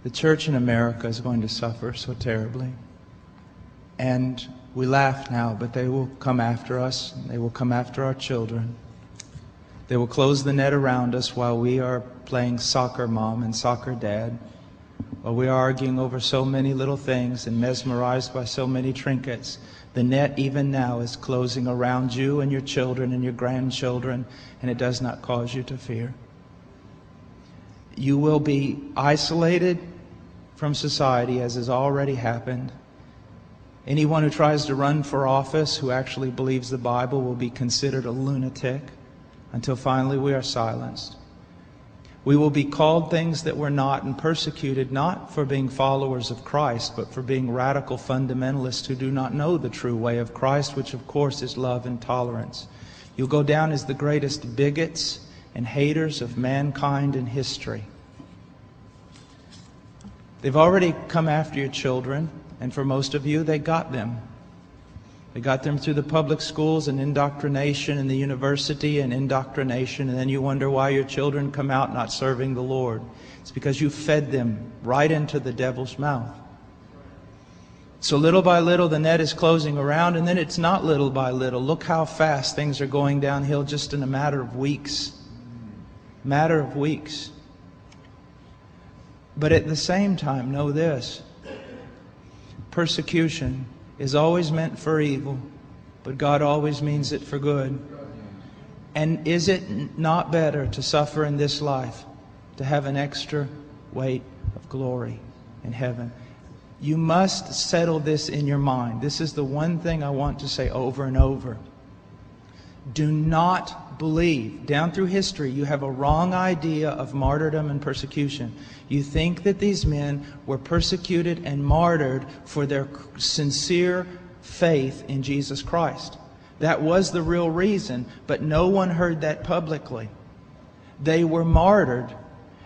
The church in America is going to suffer so terribly. And we laugh now, but they will come after us. They will come after our children. They will close the net around us while we are playing soccer mom and soccer dad, while we are arguing over so many little things and mesmerized by so many trinkets. The net even now is closing around you and your children and your grandchildren, and it does not cause you to fear. You will be isolated from society, as has already happened. Anyone who tries to run for office who actually believes the Bible will be considered a lunatic until finally we are silenced. We will be called things that we're not and persecuted not for being followers of Christ, but for being radical fundamentalists who do not know the true way of Christ, which of course is love and tolerance. You'll go down as the greatest bigots and haters of mankind in history. They've already come after your children, and for most of you, they got them. They got them through the public schools and indoctrination, and the university and indoctrination, and then you wonder why your children come out not serving the Lord. It's because you fed them right into the devil's mouth. So little by little the net is closing around, and then it's not little by little. Look how fast things are going downhill just in a matter of weeks. Matter of weeks. But at the same time, know this. Persecution is always meant for evil, but God always means it for good. And is it not better to suffer in this life, to have an extra weight of glory in heaven? You must settle this in your mind. This is the one thing I want to say over and over. Do not believe. Down through history, you have a wrong idea of martyrdom and persecution. You think that these men were persecuted and martyred for their sincere faith in Jesus Christ. That was the real reason, but no one heard that publicly. They were martyred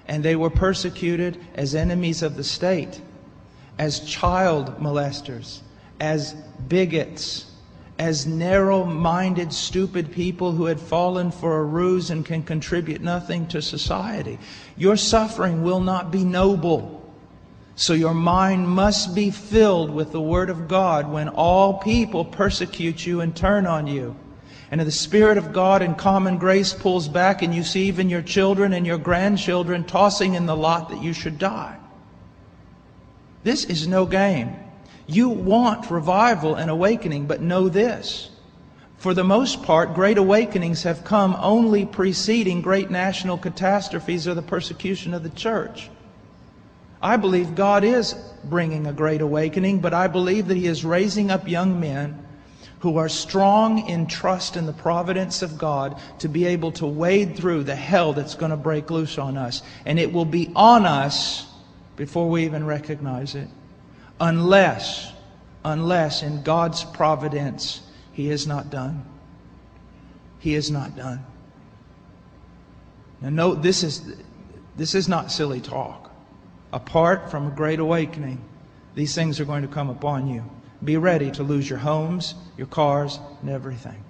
and they were persecuted as enemies of the state, as child molesters, as bigots, as narrow-minded, stupid people who had fallen for a ruse and can contribute nothing to society. Your suffering will not be noble. So your mind must be filled with the Word of God when all people persecute you and turn on you. And the Spirit of God in common grace pulls back, and you see even your children and your grandchildren tossing in the lot that you should die. This is no game. You want revival and awakening, but know this. For the most part, great awakenings have come only preceding great national catastrophes or the persecution of the church. I believe God is bringing a great awakening, but I believe that He is raising up young men who are strong in trust in the providence of God to be able to wade through the hell that's going to break loose on us. And it will be on us before we even recognize it. Unless in God's providence, He is not done. He is not done. Now note, this is not silly talk. Apart from a great awakening, these things are going to come upon you. Be ready to lose your homes, your cars, and everything.